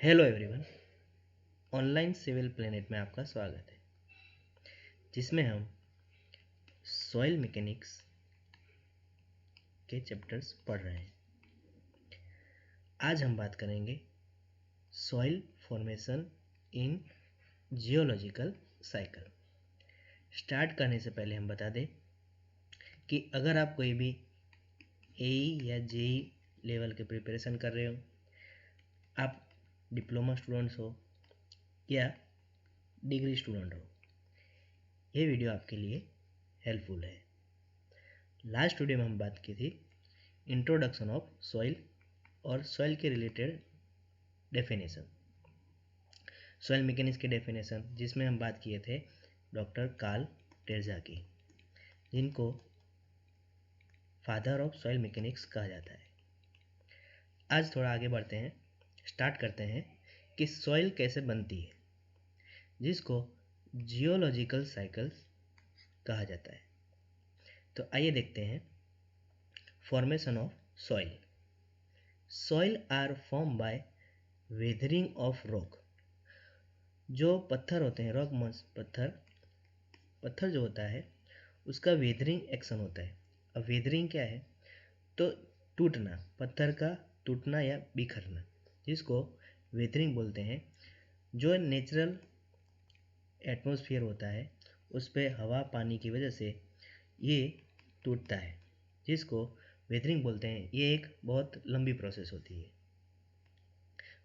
Hello everyone. Online civil planet में आपका स्वागत है, जिसमें हम सॉइल मैकेनिक्स के चैप्टर्स पढ़ रहे हैं। आज हम बात करेंगे सॉइल फॉर्मेशन इन जियोलॉजिकल साइकिल। स्टार्ट करने से पहले हम बता दें कि अगर आप कोई भी एई या जेई लेवल के प्रिपरेशन कर रहे हो, आप डिप्लोमा स्टूडेंट्स हो या डिग्री स्टूडेंट हो, ये वीडियो आपके लिए हेल्पफुल है। लास्ट वीडियो में हम बात की थी इंट्रोडक्शन ऑफ सॉइल और सॉइल के रिलेटेड डेफिनेशन, सॉइल मैकेनिक्स के डेफिनेशन, जिसमें हम बात किए थे डॉक्टर कार्ल टेरेजा की, जिनको फादर ऑफ सॉइल मैकेनिक्स कहा जाता है। आज थोड़ा आगे बढ़ते हैं, स्टार्ट करते हैं कि सॉइल कैसे बनती है, जिसको जियोलॉजिकल साइकिल्स कहा जाता है। तो आइए देखते हैं formation of soil. Soil are form by weathering of rock. जो पत्थर होते हैं, रॉक मींस पत्थर जो होता है उसका वेदरिंग एक्शन होता है। अब वेदरिंग क्या है? तो टूटना, पत्थर का टूटना या बिखरना, जिसको वेदरिंग बोलते हैं। जो नेचुरल एटमॉस्फेयर होता है उस पर हवा पानी की वजह से ये टूटता है, जिसको वेदरिंग बोलते हैं। ये एक बहुत लंबी प्रोसेस होती है।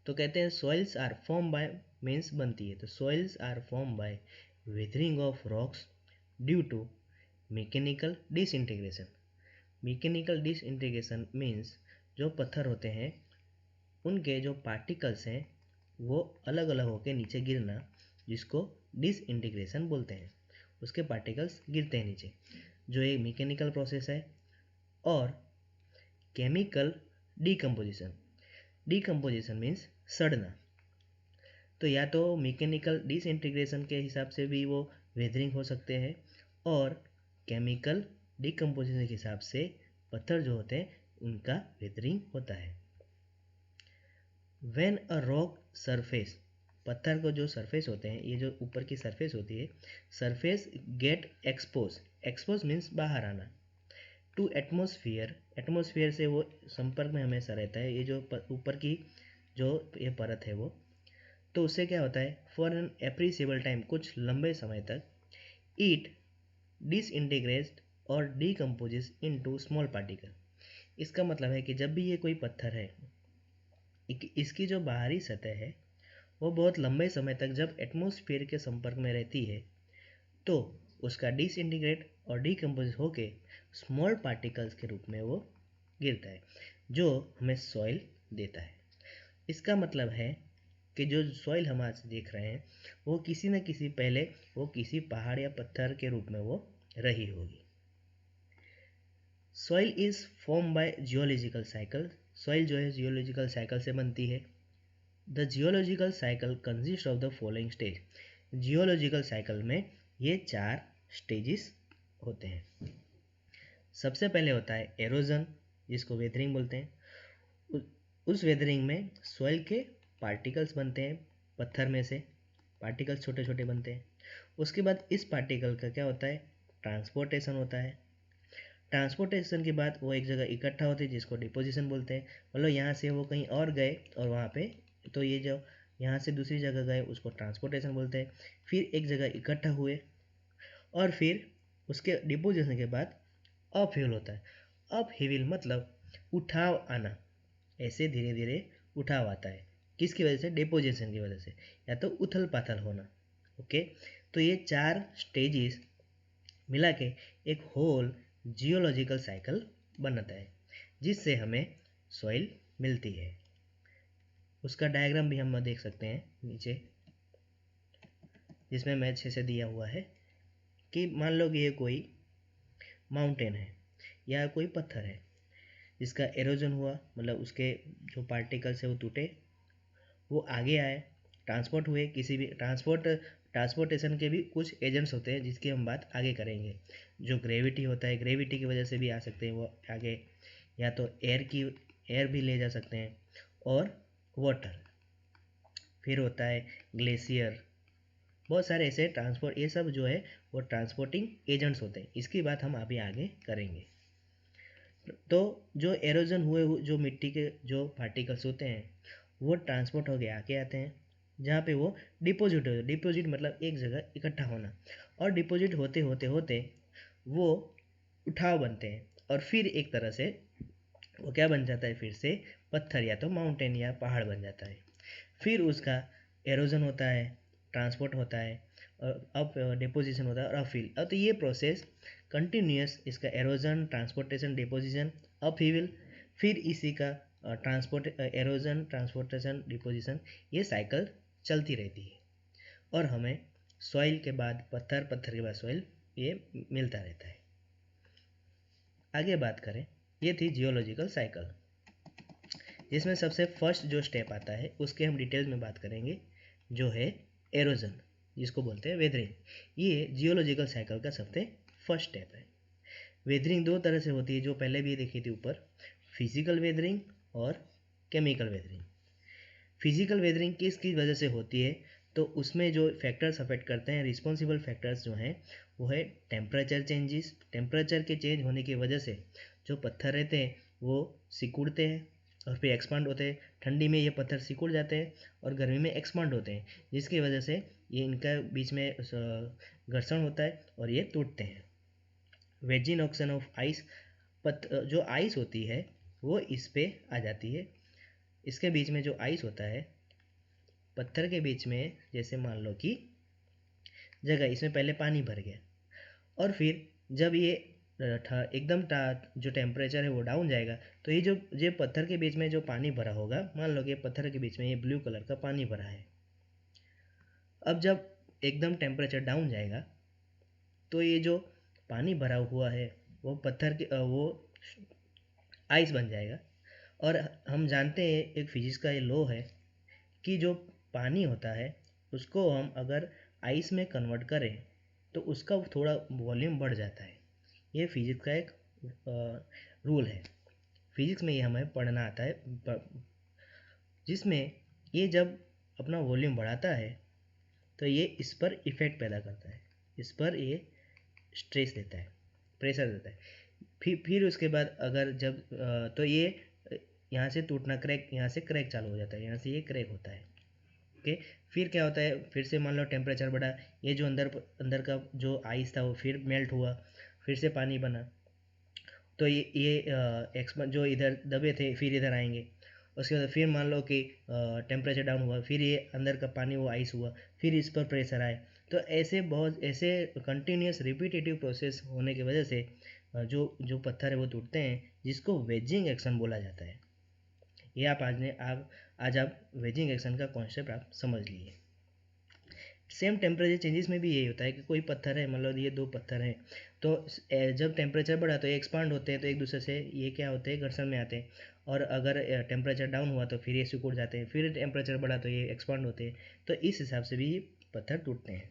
तो कहते हैं soils are form by means बनती है। तो soils are form by weathering of rocks due to mechanical disintegration. Mechanical disintegration means जो पत्थर होते हैं उनके जो पार्टिकल्स हैं वो अलग अलग होकर नीचे गिरना, जिसको डिसइंटीग्रेशन बोलते हैं। उसके पार्टिकल्स गिरते हैं नीचे, जो एक मैकेनिकल प्रोसेस है। और केमिकल डिकम्पोजिशन, डिकम्पोजिशन मीन्स सड़ना। तो या तो मैकेनिकल डिसइंटीग्रेशन के हिसाब से भी वो वेदरिंग हो सकते हैं, और केमिकल डिकम्पोजिशन के हिसाब से पत्थर जो होते हैं उनका वेदरिंग होता है। व्हेन अ रॉक सरफेस, पत्थर को जो सरफेस होते हैं, ये जो ऊपर की सरफेस होती है, surface get expose, expose means बाहर आना, टू एटमॉस्फेयर, एटमॉस्फेयर से वो संपर्क में हमेशा रहता है। ये जो ऊपर की जो ये परत है वो, तो उससे क्या होता है, फॉर एन एप्रिसिएबल टाइम, कुछ लंबे समय तक, इट डिसइंटीग्रेट और डिकम्पोजेस इनटू स्मॉल पार्टिकल। इसका मतलब है कि जब भी ये कोई पत्थर है, इसकी जो बाहरी सतह है वो बहुत लंबे समय तक जब एटमॉस्फेयर के संपर्क में रहती है, तो उसका डिसइंटीग्रेट और डिकम्पोज होके स्मॉल पार्टिकल्स के रूप में वो गिरता है, जो हमें सॉइल देता है। इसका मतलब है कि जो सॉइल हम आज देख रहे हैं वो किसी न किसी पहले वो किसी पहाड़ या पत्थर के रूप में वो रही होगी। Soil is form by geological cycle. Soil जो है जियोलॉजिकल साइकिल से बनती है। The geological cycle consist of the following stage. Geological cycle में ये 4 स्टेजेस होते हैं। सबसे पहले होता है एरोजन, जिसको वेदरिंग बोलते हैं। उस वेदरिंग में सॉइल के पार्टिकल्स बनते हैं, पत्थर में से पार्टिकल्स छोटे छोटे बनते हैं। उसके बाद इस पार्टिकल का क्या होता है, ट्रांसपोर्टेशन होता है। ट्रांसपोर्टेशन के बाद वो एक जगह इकट्ठा होते हैं, जिसको डिपोजिशन बोलते हैं। मतलब यहाँ से वो कहीं और गए और वहाँ पे, तो ये जो यहाँ से दूसरी जगह गए उसको ट्रांसपोर्टेशन बोलते हैं। फिर एक जगह इकट्ठा हुए और फिर उसके डिपोजिशन के बाद अपहीवल होता है। अपहीवल मतलब उठाव आना, ऐसे धीरे धीरे उठाव आता है। किसकी वजह से? डिपोजिशन की वजह से, या तो उथल पाथल होना। ओके, तो ये 4 स्टेजेस मिला के एक होल जियोलॉजिकल साइकिल बनता है, जिससे हमें सॉइल मिलती है। उसका डायग्राम भी हम देख सकते हैं नीचे, जिसमें मैं अच्छे से दिया हुआ है कि मान लो कि ये कोई माउंटेन है या कोई पत्थर है जिसका एरोजन हुआ, मतलब उसके जो पार्टिकल्स है वो टूटे, वो आगे आए, ट्रांसपोर्ट हुए। किसी भी ट्रांसपोर्टेशन के भी कुछ एजेंट्स होते हैं जिसकी हम बात आगे करेंगे। जो ग्रेविटी होता है, ग्रेविटी की वजह से भी आ सकते हैं वो आगे, या तो एयर भी ले जा सकते हैं, और वाटर। फिर होता है ग्लेशियर, बहुत सारे ऐसे ट्रांसपोर्ट, ये सब जो है वो ट्रांसपोर्टिंग एजेंट्स होते हैं। इसकी बात हम अभी आगे करेंगे। तो जो एरोजन जो मिट्टी के जो पार्टिकल्स होते हैं वो ट्रांसपोर्ट हो के आके आते हैं, जहाँ पे वो डिपॉजिट होते हैं। डिपॉजिट मतलब एक जगह इकट्ठा होना, और डिपॉजिट होते होते होते वो उठाव बनते हैं, और फिर एक तरह से वो क्या बन जाता है, फिर से पत्थर या तो माउंटेन या पहाड़ बन जाता है। फिर उसका एरोजन होता है, ट्रांसपोर्ट होता है, और अब डिपोजिशन होता है और अपफिल। अब तो ये प्रोसेस कंटिन्यूस, इसका एरोजन, ट्रांसपोर्टेशन, डिपोजिशन, अपहीविल, फिर इसी का ट्रांसपोर्ट, एरोजन, ट्रांसपोर्टेशन, डिपोजिशन, ये साइकिल चलती रहती है, और हमें सॉइल के बाद पत्थर, पत्थर के बाद सॉइल, ये मिलता रहता है। आगे बात करें, ये थी जियोलॉजिकल साइकिल, जिसमें सबसे फर्स्ट जो स्टेप आता है उसके हम डिटेल्स में बात करेंगे, जो है एरोजन, जिसको बोलते हैं वेदरिंग। ये जियोलॉजिकल साइकिल का सबसे फर्स्ट स्टेप है। वेदरिंग दो तरह से होती है, जो पहले भी देखी थी ऊपर, फिजिकल वेदरिंग और केमिकल वेदरिंग। फिजिकल वेदरिंग किस वजह से होती है, तो उसमें जो फैक्टर्स अफेक्ट करते हैं, रिस्पॉन्सिबल फैक्टर्स जो हैं, वो है टेम्परेचर चेंजेस। टेम्परेचर के चेंज होने की वजह से जो पत्थर रहते हैं वो सिकुड़ते हैं और फिर एक्सपांड होते हैं। ठंडी में ये पत्थर सिकुड़ जाते हैं और गर्मी में एक्सपांड होते हैं, जिसकी वजह से ये इनका बीच में घर्षण होता है और ये टूटते हैं। वेजिंग ऑक्शन ऑफ आइस, जो आइस होती है वो इस पे आ जाती है। इसके बीच में जो आइस होता है पत्थर के बीच में, जैसे मान लो कि जगह, इसमें पहले पानी भर गया, और फिर जब ये एकदम जो टेम्परेचर है वो डाउन जाएगा, तो ये पत्थर के बीच में जो पानी भरा होगा, मान लो कि पत्थर के बीच में ये ब्लू कलर का पानी भरा है। अब जब एकदम टेम्परेचर डाउन जाएगा तो ये जो पानी भरा हुआ है वो पत्थर के वो आइस बन जाएगा। और हम जानते हैं, एक फिजिक्स का ये लॉ है कि जो पानी होता है उसको हम अगर आइस में कन्वर्ट करें तो उसका थोड़ा वॉल्यूम बढ़ जाता है। ये फिजिक्स का एक रूल है, फिजिक्स में ये हमें पढ़ना आता है, जिसमें ये जब अपना वॉल्यूम बढ़ाता है तो ये इस पर इफ़ेक्ट पैदा करता है, इस पर ये स्ट्रेस देता है, प्रेशर देता है। फिर उसके बाद अगर जब तो ये यहाँ से टूटना, क्रैक, यहाँ से क्रैक चालू हो जाता है, यहाँ से ये क्रैक होता है। ओके, फिर क्या होता है, फिर से मान लो टेम्परेचर बढ़ा, ये जो अंदर अंदर का जो आइस था वो फिर मेल्ट हुआ, फिर से पानी बना, तो ये जो इधर दबे थे फिर इधर आएंगे। उसके बाद फिर मान लो कि टेम्परेचर डाउन हुआ, फिर ये अंदर का पानी वो आइस हुआ, फिर इस पर प्रेशर आए। तो ऐसे बहुत ऐसे कंटिन्यूस रिपीटेटिव प्रोसेस होने की वजह से जो जो पत्थर है वो टूटते हैं, जिसको वेजिंग एक्शन बोला जाता है। ये आज आप वेजिंग एक्शन का कॉन्सेप्ट आप समझ लिए। सेम टेम्परेचर चेंजेस में भी यही होता है कि कोई पत्थर है, मतलब ये दो पत्थर हैं, तो जब टेम्परेचर बढ़ा तो ये एक्सपांड होते हैं, तो एक दूसरे से ये क्या होते हैं, घर्षण में आते हैं। और अगर टेम्परेचर डाउन हुआ तो फिर ये सिकुड़ जाते हैं, फिर टेम्परेचर बढ़ा तो ये एक्सपांड होते हैं। तो इस हिसाब से भी पत्थर टूटते हैं।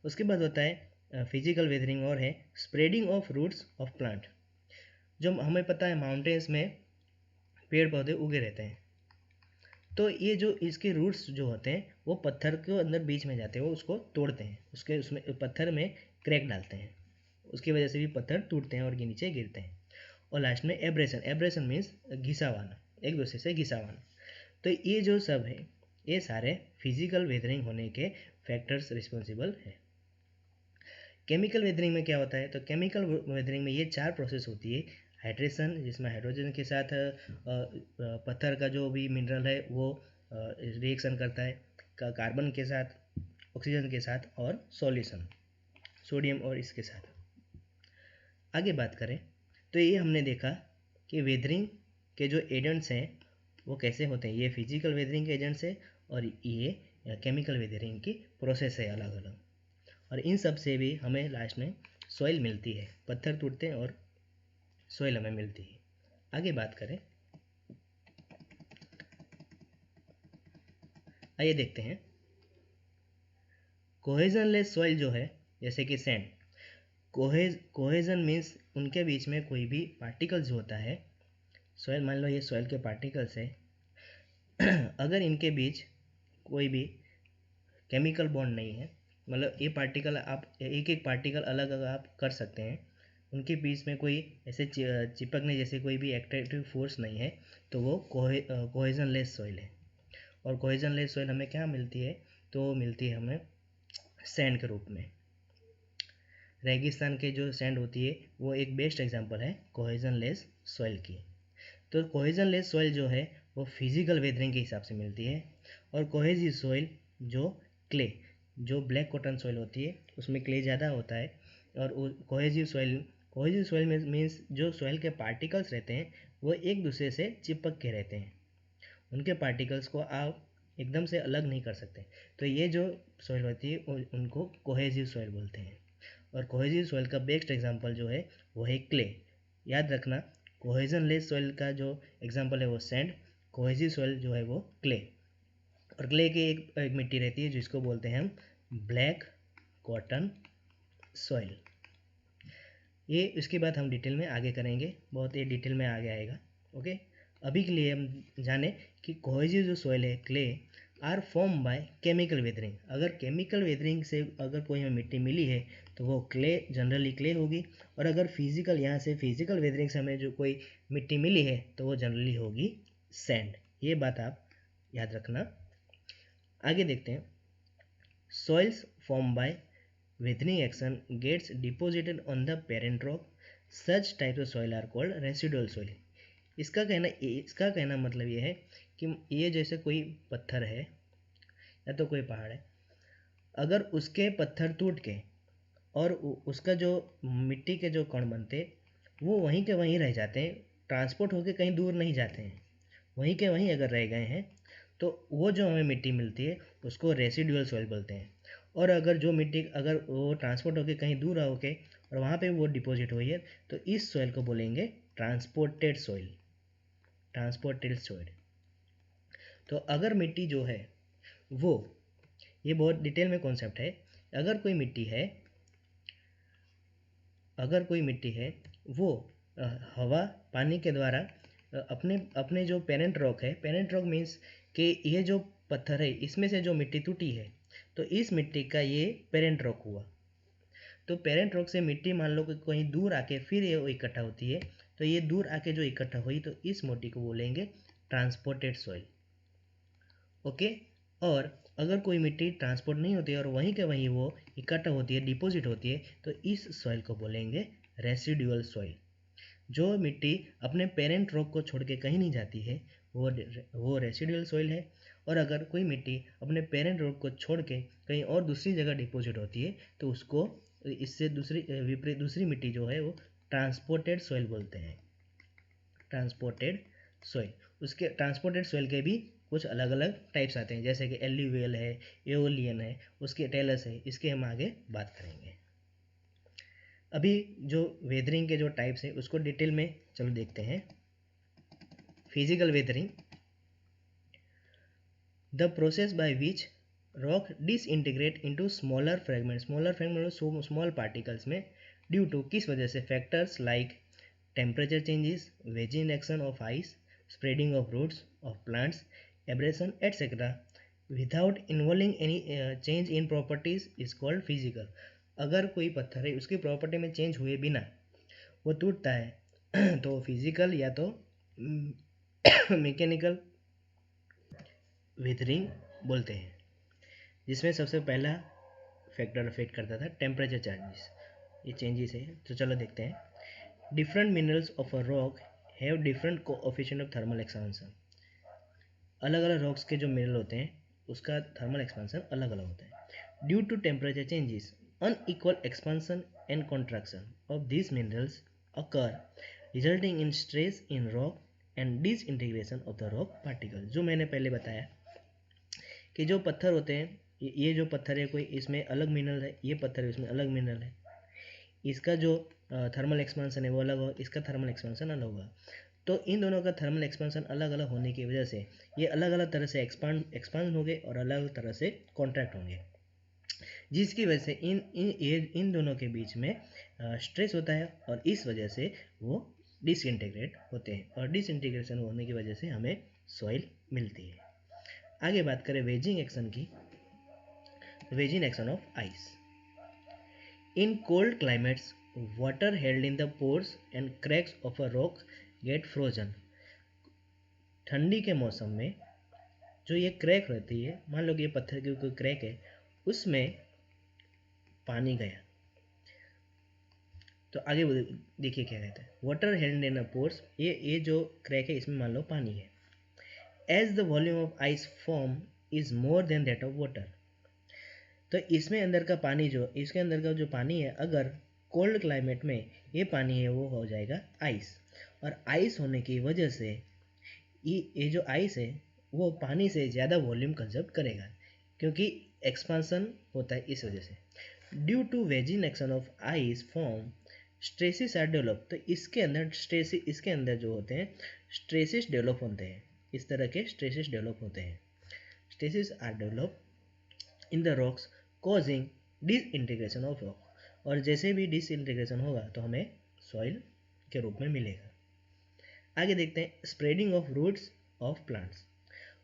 उसके बाद होता है फिजिकल वेदरिंग, और है spreading of roots of plant. जो हमें पता है माउंटेन्स में पेड़ पौधे उगे रहते हैं, तो ये जो इसके रूट्स जो होते हैं वो पत्थर के अंदर बीच में जाते हैं, वो उसको तोड़ते हैं, उसमें पत्थर में क्रैक डालते हैं, उसकी वजह से भी पत्थर टूटते हैं और नीचे गिरते हैं। और लास्ट में एब्रेशन, एब्रेशन मीन्स घिसावाना, एक दूसरे से घिसावाना। तो ये जो सब है, ये सारे फिजिकल वेदरिंग होने के फैक्टर्स रिस्पॉन्सिबल हैं। केमिकल वेदरिंग में क्या होता है, तो केमिकल वेदरिंग में ये 4 प्रोसेस होती है। हाइड्रेशन, जिसमें हाइड्रोजन के साथ पत्थर का जो भी मिनरल है वो रिएक्शन करता है, कार्बन के साथ, ऑक्सीजन के साथ, और सॉल्यूशन सोडियम और इसके साथ। आगे बात करें तो ये हमने देखा कि वेदरिंग के जो एजेंट्स हैं वो कैसे होते हैं। ये फिजिकल वेदरिंग के एजेंट्स है और ये केमिकल वेदरिंग की प्रोसेस है अलग अलग। और इन सब से भी हमें लास्ट में सॉइल मिलती है, पत्थर टूटते हैं और सॉइल हमें मिलती है। आगे बात करें, आइए देखते हैं। कोहेजनलेस सॉइल जो है, जैसे कि सैंड, कोहेजन मीन्स उनके बीच में कोई भी पार्टिकल्स जो होता है, सॉइल मान लो ये सॉइल के पार्टिकल्स है, अगर इनके बीच कोई भी केमिकल बॉन्ड नहीं है, मतलब ये पार्टिकल आप एक एक पार्टिकल अलग अलग आप कर सकते हैं, उनके बीच में कोई ऐसे चिपकने जैसे कोई भी एट्रैक्टिव फोर्स नहीं है, तो वो कोहेजन लेस सॉइल है। और कोहेजन लेस सॉइल हमें क्या मिलती है, तो मिलती है हमें सैंड के रूप में। रेगिस्तान के जो सैंड होती है वो एक बेस्ट एग्जांपल है कोहेजन लेस सॉइल की। तो कोहेजन लेस सॉइल जो है वो फिजिकल वेदरिंग के हिसाब से मिलती है, और कोहेजिव सॉइल जो क्ले, जो ब्लैक कॉटन सॉइल होती है उसमें क्ले ज़्यादा होता है, और कोहेजिव सॉइल में मीन्स जो सॉइल के पार्टिकल्स रहते हैं वो एक दूसरे से चिपक के रहते हैं, उनके पार्टिकल्स को आप एकदम से अलग नहीं कर सकते। तो ये जो सॉइल होती है उनको कोहेजिव सॉइल बोलते हैं। और कोहेजिव सॉइल का बेस्ट एग्जांपल जो है वो है क्ले। याद रखना, कोहेजन लेस सॉइल का जो एग्जांपल है वो सैंड, कोहेजिव सॉइल जो है वो क्ले। और क्ले की एक मिट्टी रहती है जिसको बोलते हैं हम ब्लैक कॉटन सॉइल। ये इसकी बात हम डिटेल में आगे करेंगे, बहुत ये डिटेल में आगे आएगा। ओके, अभी के लिए हम जाने कि कोहेजिव जो सॉइल है clay are form by chemical weathering. अगर केमिकल वेदरिंग से अगर कोई हमें मिट्टी मिली है तो वो क्ले, जनरली क्ले होगी, और अगर फिजिकल यहाँ से फिजिकल वेदरिंग से हमें जो कोई मिट्टी मिली है तो वो जनरली होगी सैंड। ये बात आप याद रखना। आगे देखते हैं, soils form by weathering action gets deposited on the parent rock. Such types of soil are called residual soil. इसका कहना मतलब ये है कि ये जैसे कोई पत्थर है या तो कोई पहाड़ है, अगर उसके पत्थर टूट के और उसका जो मिट्टी के जो कण बनते वो वहीं के वहीं रह जाते हैं, ट्रांसपोर्ट होके कहीं दूर नहीं जाते हैं, वहीं के वहीं अगर रह गए हैं तो वो जो हमें मिट्टी मिलती है उसको रेसिडुअल सॉइल बोलते हैं। और अगर जो मिट्टी अगर वो ट्रांसपोर्ट होके कहीं दूर होके और वहाँ पे वो डिपॉजिट हुई है तो इस सॉइल को बोलेंगे ट्रांसपोर्टेड सॉइल। Transported soil. तो अगर मिट्टी जो है वो, ये बहुत डिटेल में कॉन्सेप्ट है, अगर कोई मिट्टी है वो हवा पानी के द्वारा अपने अपने जो पेरेंट रॉक है, पेरेंट रॉक मीन्स कि ये जो पत्थर है इसमें से जो मिट्टी टूटी है तो इस मिट्टी का ये पेरेंट रॉक हुआ। तो पेरेंट रॉक से मिट्टी मान लो कि कहीं दूर आके फिर ये इकट्ठा होती है, तो ये दूर आके जो इकट्ठा हुई तो इस मिट्टी को बोलेंगे ट्रांसपोर्टेड सॉइल। ओके, और अगर कोई मिट्टी ट्रांसपोर्ट नहीं होती है और वहीं के वहीं वो इकट्ठा होती है, डिपॉजिट होती है, तो इस सॉइल को बोलेंगे रेसिडुअल सॉइल। जो मिट्टी अपने पेरेंट रॉक को छोड़ के कहीं नहीं जाती है वो रेसिडुअल सॉइल है। और अगर कोई मिट्टी अपने पेरेंट रॉक को छोड़ के कहीं और दूसरी जगह डिपॉजिट होती है तो उसको इससे विपरीत दूसरी मिट्टी जो है वो ट्रांसपोर्टेड सॉइल बोलते हैं। ट्रांसपोर्टेड सॉइल, उसके ट्रांसपोर्टेड सॉइल के भी कुछ अलग अलग टाइप्स आते हैं, जैसे कि एल्यूवियल है, एओलियन है, उसके टेलस है, इसके हम आगे बात करेंगे। अभी जो वेदरिंग के जो टाइप्स हैं उसको डिटेल में चलो देखते हैं। Physical weathering, the process by which rock disintegrate into smaller fragment small particles में ड्यू टू किस वजह से, factors like temperature changes, wedging action of ice, spreading of roots of plants, abrasion etcetera without involving any change in properties is called physical. अगर कोई पत्थर है उसकी property में चेंज हुए बिना वो टूटता है तो फिजिकल या तो मैकेनिकल वेदरिंग बोलते हैं, जिसमें सबसे पहला फैक्टर अफेक्ट करता था टेम्परेचर चेंजेस। ये चेंजेस है तो चलो देखते हैं। Different minerals of a rock have different coefficient of thermal expansion. अलग अलग रॉक्स के जो मिनरल होते हैं उसका थर्मल एक्सपेंशन अलग अलग होता है। Due to temperature changes unequal expansion and contraction of these minerals occur, resulting in stress in rock and disintegration of the rock particles। जो मैंने पहले बताया कि जो पत्थर होते हैं, ये जो पत्थर है कोई इसमें अलग मिनरल है, ये पत्थर है इसमें अलग मिनरल है, इसका जो थर्मल एक्सपेंशन है वो अलग होगा, इसका थर्मल एक्सपेंशन अलग होगा। तो इन दोनों का थर्मल एक्सपेंशन अलग अलग होने की वजह से ये अलग अलग तरह से एक्सपांड होंगे और अलग अलग तरह से कॉन्ट्रैक्ट होंगे, जिसकी वजह से इन दोनों के बीच में स्ट्रेस होता है और इस वजह से वो डिसइंटीग्रेट होते हैं और डिसइंटीग्रेशन होने की वजह से हमें सॉइल मिलती है। आगे बात करें वेजिंग एक्शन की, wedging action of ice. In cold climates water held in the pores and cracks of a rock get frozen. ठंडी के मौसम में जो ये क्रैक रहती है, मान लो कि ये पत्थर की कोई क्रैक है, उसमें पानी गया, तो आगे देखिए क्या कहता है, water held in a pores, ये जो क्रैक है इसमें मान लो पानी है। As the volume of ice form is more than that of water, तो इसमें अंदर का पानी जो, इसके अंदर का जो पानी है, अगर कोल्ड क्लाइमेट में ये पानी है वो हो जाएगा आइस, और आइस होने की वजह से ये जो आइस है वो पानी से ज़्यादा वॉल्यूम कंजर्व करेगा, क्योंकि एक्सपांसन होता है इस वजह से। Due to wedging action of ice form stresses are develop, तो इसके अंदर स्ट्रेसिस, इसके अंदर जो होते हैं स्ट्रेसिस डेवलप होते हैं, इस तरह के स्ट्रेसिस डेवलप होते हैं। Stresses are develop in the rocks causing disintegration of rock, और जैसे भी डिसइंटीग्रेशन होगा तो हमें सॉइल के रूप में मिलेगा। आगे देखते हैं spreading of roots of plants.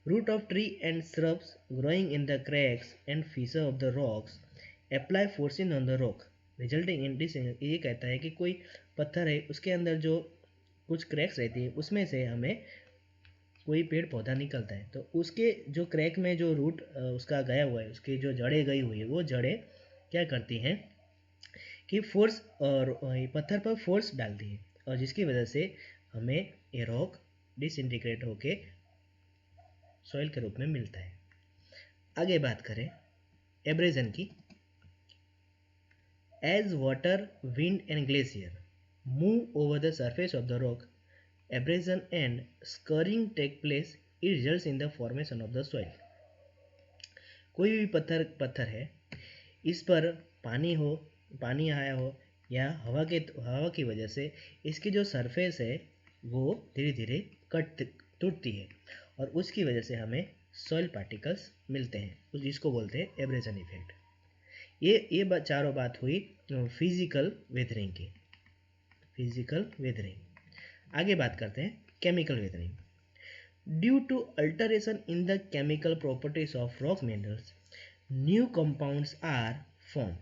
Root of tree and shrubs growing in the cracks and feature of the rocks apply forcing on the rock resulting in dis. ये कहता है कि कोई पत्थर है, उसके अंदर जो कुछ क्रैक्स रहती है, उसमें से हमें कोई पेड़ पौधा निकलता है, तो उसके जो क्रैक में जो रूट उसका गया हुआ है, उसकी जो जड़ें गई हुई है, वो जड़ें क्या करती हैं कि फोर्स, और पत्थर पर फोर्स डालती है, और जिसकी वजह से हमें ये रॉक डिसइंटीग्रेट होके सॉइल के रूप में मिलता है। आगे बात करें एब्रेजन की। As water, wind and glacier move over the surface of the rock, abrasion and scurrying take place, it results in the formation of the soil। कोई भी पत्थर है, इस पर पानी आया हो या हवा की वजह से इसकी जो सरफेस है वो धीरे धीरे टूटती है, और उसकी वजह से हमें सॉइल पार्टिकल्स मिलते हैं, जिसको बोलते हैं एब्रेजन इफेक्ट। ये चारों बात हुई फिजिकल वेदरिंग की, फिजिकल वेदरिंग। आगे बात करते हैं chemical weathering. Due to alteration in the chemical properties of rock minerals new compounds are form,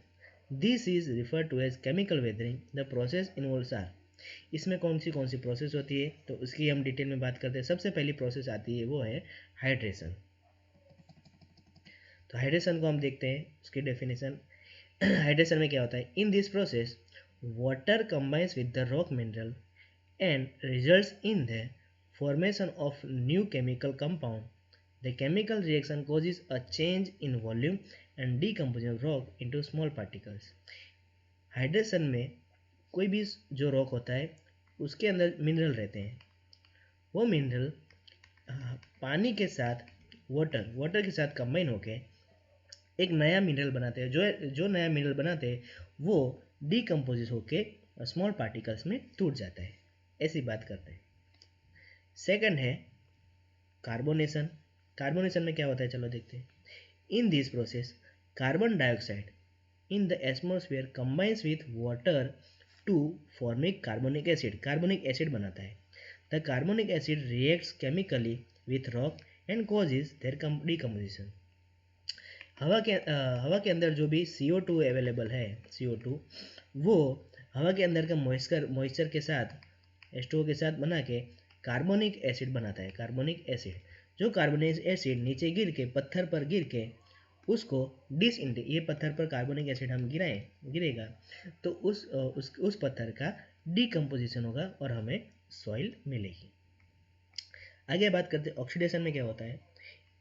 this is refer to as chemical weathering. The process involves are, इसमें कौन सी process होती है तो उसकी हम डिटेल में बात करते हैं। सबसे पहली प्रोसेस आती है वो है हाइड्रेशन। तो हाइड्रेशन को हम देखते हैं, उसकी डेफिनेशन। हाइड्रेशन में क्या होता है, इन this process water combines with the rock mineral and results in the formation of new chemical compound. The chemical reaction causes a change in volume and decomposition of rock into small particles. Hydration में कोई भी जो rock होता है उसके अंदर mineral रहते हैं, वो मिनरल पानी के साथ वाटर के साथ कंबाइन होके एक नया मिनरल बनाते हैं। जो नया मिनरल बनाते हैं वो डिकम्पोजिस होके स्मॉल पार्टिकल्स में टूट जाता है। ऐसी बात करते हैं। सेकंड है कार्बोनेशन। कार्बोनेशन में क्या होता है चलो देखते हैं। In this process carbon dioxide in the atmosphere combines with water to formic carbonic acid बनाता है। The carbonic acid reacts chemically with rock and causes their decomposition. हवा के अंदर जो भी CO2 अवेलेबल है, CO2 वो हवा के अंदर का मॉइस्चर के साथ H2O के साथ बना के कार्बोनिक एसिड बनाता है। कार्बोनिक एसिड, जो कार्बोनिक एसिड नीचे गिर के पत्थर पर गिर के उसको ये पत्थर पर कार्बोनिक एसिड हम गिरेगा तो उस पत्थर का डिकम्पोजिशन होगा और हमें सॉइल मिलेगी। आगे बात करते हैं ऑक्सीडेशन में क्या होता है।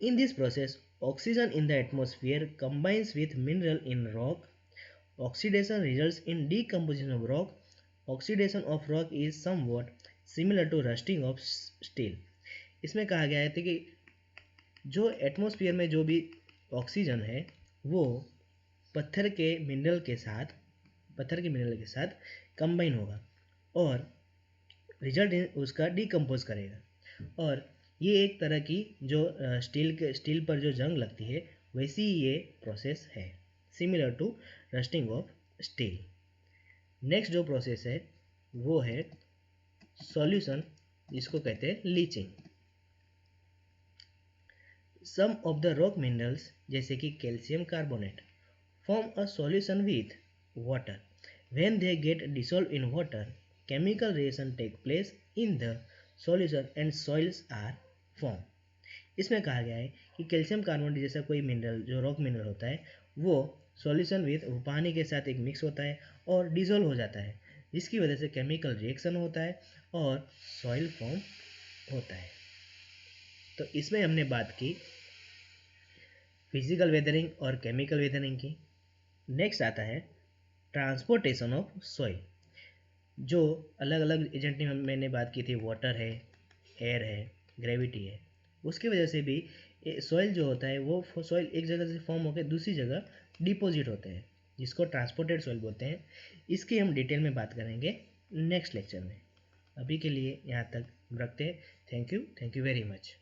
इन this process oxygen in the atmosphere combines with mineral in rock. Oxidation results in decomposition of rock. Oxidation of rock is somewhat similar to rusting of steel। इसमें कहा गया है कि जो एटमॉस्फेयर में जो भी ऑक्सीजन है वो पत्थर के मिनरल के साथ कंबाइन होगा और रिजल्ट उसका डिकम्पोज करेगा। और ये एक तरह की जो स्टील पर जो जंग लगती है वैसी ये प्रोसेस है, similar to rusting of steel. Next जो प्रोसेस है वो है सॉल्यूशन, जिसको कहते हैं leaching. Some of the rock minerals जैसे कि calcium carbonate form a solution with water. When they get dissolved in water, chemical reaction take place in the solution and soils are formed. इसमें कहा गया है कि कैल्शियम कार्बोनेट जैसा कोई mineral जो रॉक मिनरल होता है वो सॉल्यूशन विथ पानी के साथ एक मिक्स होता है और डिसॉल्व हो जाता है, जिसकी वजह से केमिकल रिएक्शन होता है और सॉइल फॉर्म होता है. तो इसमें हमने बात की फिजिकल वेदरिंग और केमिकल वेदरिंग की. नेक्स्ट आता है ट्रांसपोर्टेशन ऑफ सॉइल. जो अलग अलग एजेंट में मैंने बात की थी, वाटर है, एयर है, ग्रेविटी है, उसकी वजह से भी सॉइल जो होता है वो सॉइल एक जगह से फॉर्म होकर दूसरी जगह डिपॉजिट होते हैं, जिसको ट्रांसपोर्टेड सॉइल बोलते हैं. इसकी हम डिटेल में बात करेंगे नेक्स्ट लेक्चर में. अभी के लिए यहाँ तक रखते हैं. Thank you very much.